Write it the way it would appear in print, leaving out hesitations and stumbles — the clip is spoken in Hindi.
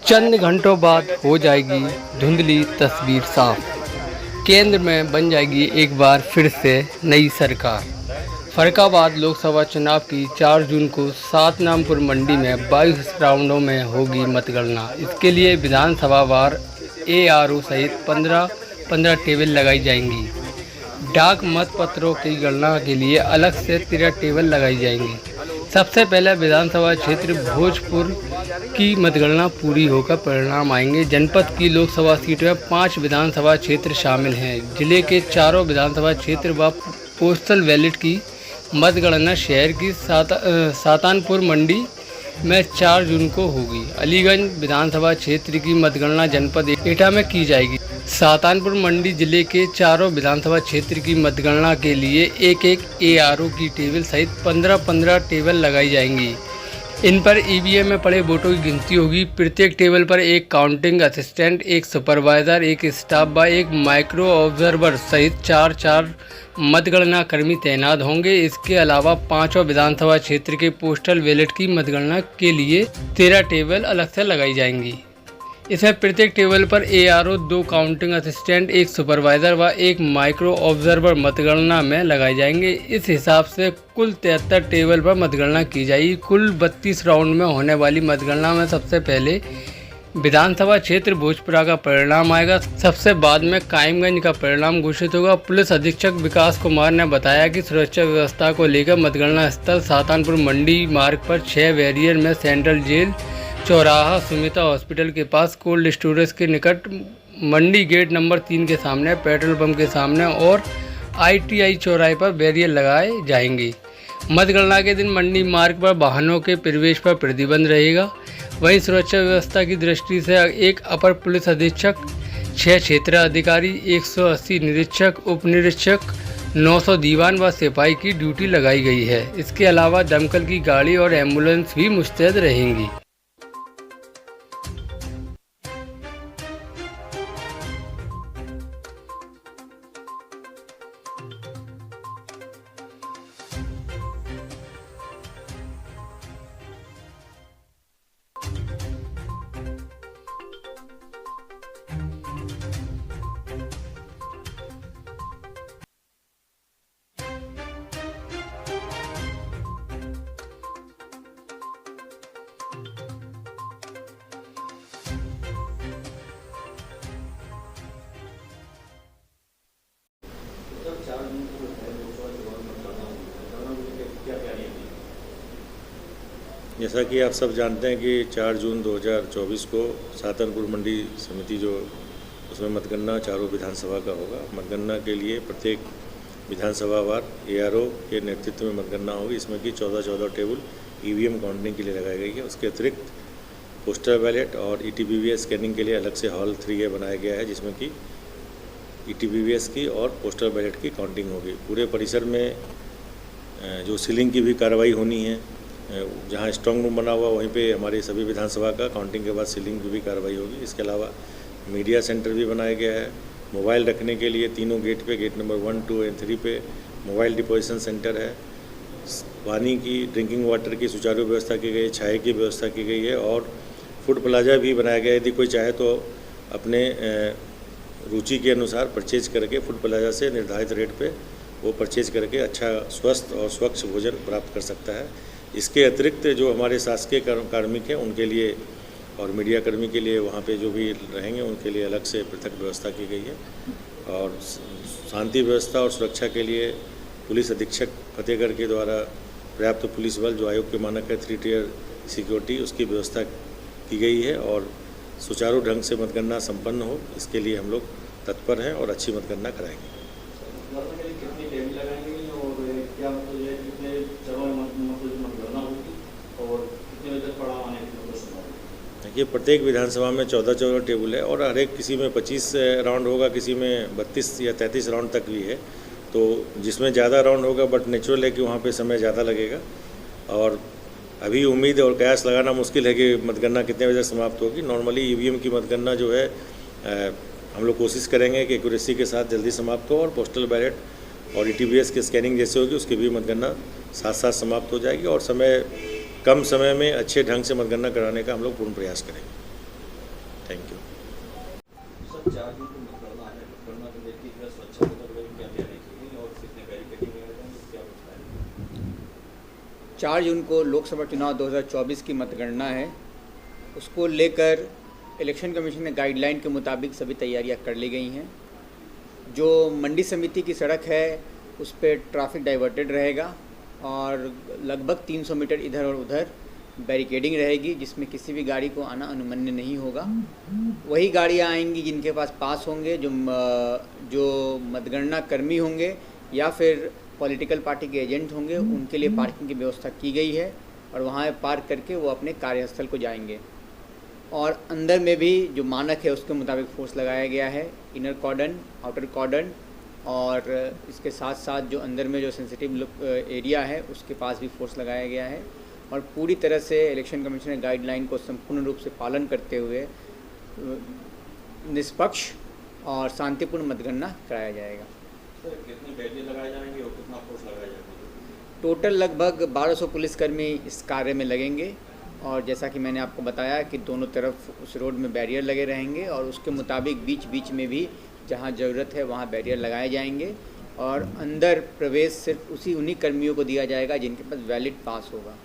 चंद घंटों बाद हो जाएगी धुंधली तस्वीर साफ। केंद्र में बन जाएगी एक बार फिर से नई सरकार। फर्रुखाबाद लोकसभा चुनाव की 4 जून को सातनामपुर मंडी में 22 राउंडों में होगी मतगणना। इसके लिए विधानसभावार एआरओ सहित 15 टेबल लगाई जाएंगी। डाक मत पत्रों की गणना के लिए अलग से 13 टेबल लगाई जाएंगी। सबसे पहले विधानसभा क्षेत्र भोजपुर की मतगणना पूरी होकर परिणाम आएंगे। जनपद की लोकसभा सीट में 5 विधानसभा क्षेत्र शामिल हैं। जिले के चारों विधानसभा क्षेत्र व पोस्टल बैलेट की मतगणना शहर की सातानपुर मंडी में 4 जून को होगी। अलीगंज विधानसभा क्षेत्र की मतगणना जनपद एटा में की जाएगी। सातानपुर मंडी जिले के चारों विधानसभा क्षेत्र की मतगणना के लिए एक एआरओ की टेबल सहित 15 टेबल लगाई जाएंगी। इन पर ईवीएम में पड़े वोटों की गिनती होगी। प्रत्येक टेबल पर एक काउंटिंग असिस्टेंट, एक सुपरवाइजर, एक स्टाफ व एक माइक्रो ऑब्जर्वर सहित 4 मतगणना कर्मी तैनात होंगे। इसके अलावा 5 विधानसभा क्षेत्र के पोस्टल बैलेट की मतगणना के लिए 13 टेबल अलग से लगाई जाएंगी। इसमें प्रत्येक टेबल पर एआरओ, 2 काउंटिंग असिस्टेंट, एक सुपरवाइजर व एक माइक्रो ऑब्जर्वर मतगणना में लगाए जाएंगे। इस हिसाब से कुल 73 टेबल पर मतगणना की जाएगी। कुल 32 राउंड में होने वाली मतगणना में सबसे पहले विधानसभा क्षेत्र भोजपुरा का परिणाम आएगा। सबसे बाद में कायमगंज का परिणाम घोषित होगा। पुलिस अधीक्षक विकास कुमार ने बताया कि सुरक्षा व्यवस्था को लेकर मतगणना स्थल सातानपुर मंडी मार्ग पर 6 बैरियर में सेंट्रल जेल चौराहा, सुमिता हॉस्पिटल के पास, कोल्ड स्टोरेज के निकट, मंडी गेट नंबर 3 के सामने, पेट्रोल पंप के सामने और आईटीआई चौराहे पर बैरियर लगाए जाएंगे। मतगणना के दिन मंडी मार्ग पर वाहनों के प्रवेश पर प्रतिबंध रहेगा। वहीं सुरक्षा व्यवस्था की दृष्टि से एक अपर पुलिस अधीक्षक, 6 क्षेत्र अधिकारी, 180 निरीक्षक, उप निरीक्षक, 900 दीवान व सिपाही की ड्यूटी लगाई गई है। इसके अलावा दमकल की गाड़ी और एम्बुलेंस भी मुस्तैद रहेंगी। जैसा कि आप सब जानते हैं कि 4 जून 2024 को सातनपुर मंडी समिति जो उसमें मतगणना चारों विधानसभा का होगा। मतगणना के लिए प्रत्येक विधानसभावार एआरओ के नेतृत्व में मतगणना होगी। इसमें कि 14 टेबल ईवीएम काउंटिंग के लिए लगाई गई है। उसके अतिरिक्त पोस्टल बैलेट और ईटीवीवीएस स्कैनिंग के लिए अलग से हॉल 3A बनाया गया है, जिसमें कि ईटीवीवीएस की और पोस्टल बैलेट की काउंटिंग होगी। पूरे परिसर में जो सीलिंग की भी कार्रवाई होनी है, जहाँ स्ट्रांग रूम बना हुआ वहीं पे हमारे सभी विधानसभा का काउंटिंग के बाद सीलिंग की भी कार्रवाई होगी। इसके अलावा मीडिया सेंटर भी बनाया गया है। मोबाइल रखने के लिए तीनों गेट पे, गेट नंबर 1, 2 और 3 पे मोबाइल डिपोजिशन सेंटर है। पानी की, ड्रिंकिंग वाटर की सुचारू व्यवस्था की गई है, छाए की व्यवस्था की गई है और फूड प्लाजा भी बनाया गया है। यदि कोई चाहे तो अपने रुचि के अनुसार परचेज करके फूड प्लाजा से निर्धारित रेट पे वो परचेज करके अच्छा स्वस्थ और स्वच्छ भोजन प्राप्त कर सकता है। इसके अतिरिक्त जो हमारे शासकीय कार्मिक हैं उनके लिए और मीडिया कर्मी के लिए वहाँ पे जो भी रहेंगे उनके लिए अलग से पृथक व्यवस्था की गई है। और शांति व्यवस्था और सुरक्षा के लिए पुलिस अधीक्षक फतेहगढ़ के द्वारा पर्याप्त पुलिस बल, जो आयोग के मानक है 3 टियर सिक्योरिटी, उसकी व्यवस्था की गई है और सुचारू ढंग से मतगणना संपन्न हो, इसके लिए हम लोग तत्पर हैं और अच्छी मतगणना कराएंगे। देखिए, प्रत्येक विधानसभा में 14 टेबल है और हर एक किसी में 25 राउंड होगा, किसी में 32 या 33 राउंड तक भी है। तो जिसमें ज़्यादा राउंड होगा, बट नेचुरल है कि वहाँ पे समय ज़्यादा लगेगा और अभी उम्मीद और कयास लगाना मुश्किल है कि मतगणना कितने बजे समाप्त होगी। नॉर्मली ईवीएम की मतगणना जो है हम लोग कोशिश करेंगे कि एक्यूरेसी के साथ जल्दी समाप्त हो और पोस्टल बैलेट और ईटीवीएस की स्कैनिंग जैसे होगी उसकी भी मतगणना साथ साथ समाप्त हो जाएगी और कम समय में अच्छे ढंग से मतगणना कराने का हम लोग पूर्ण प्रयास करेंगे। Thank you. सर 4 जून को मतगणना है, मतगणना को लेकर क्या सुरक्षा को लेकर क्या तैयारी की गई और कितने बैरिकेडिंग वगैरह जाएंगे, क्या कुछ है? 4 जून को लोकसभा चुनाव 2024 की मतगणना है। उसको लेकर इलेक्शन कमीशन ने गाइडलाइन के मुताबिक सभी तैयारियां कर ली गई हैं। जो मंडी समिति की सड़क है उस पर ट्रैफिक डाइवर्टेड रहेगा और लगभग 300 मीटर इधर और उधर बैरिकेडिंग रहेगी, जिसमें किसी भी गाड़ी को आना अनुमन्य नहीं होगा। वही गाड़ियां आएंगी जिनके पास पास होंगे, जो मतगणना कर्मी होंगे या फिर पॉलिटिकल पार्टी के एजेंट होंगे, उनके लिए पार्किंग की व्यवस्था की गई है और वहाँ पार्क करके वो अपने कार्यस्थल को जाएंगे। और अंदर में भी जो मानक है उसके मुताबिक फोर्स लगाया गया है, इनर कॉर्डन, आउटर कॉर्डन, और इसके साथ साथ जो अंदर में जो सेंसिटिव एरिया है उसके पास भी फोर्स लगाया गया है। और पूरी तरह से इलेक्शन कमीशन ने गाइडलाइन को संपूर्ण रूप से पालन करते हुए निष्पक्ष और शांतिपूर्ण मतगणना कराया जाएगा। सर कितने बैरियर लगाए जाएंगे और कितना फोर्स लगाया जाएगा? टोटल लगभग 1200 पुलिसकर्मी इस कार्य में लगेंगे और जैसा कि मैंने आपको बताया कि दोनों तरफ उस रोड में बैरियर लगे रहेंगे और उसके मुताबिक बीच बीच में भी जहां ज़रूरत है वहां बैरियर लगाए जाएंगे और अंदर प्रवेश सिर्फ उन्हीं कर्मियों को दिया जाएगा जिनके पास वैलिड पास होगा।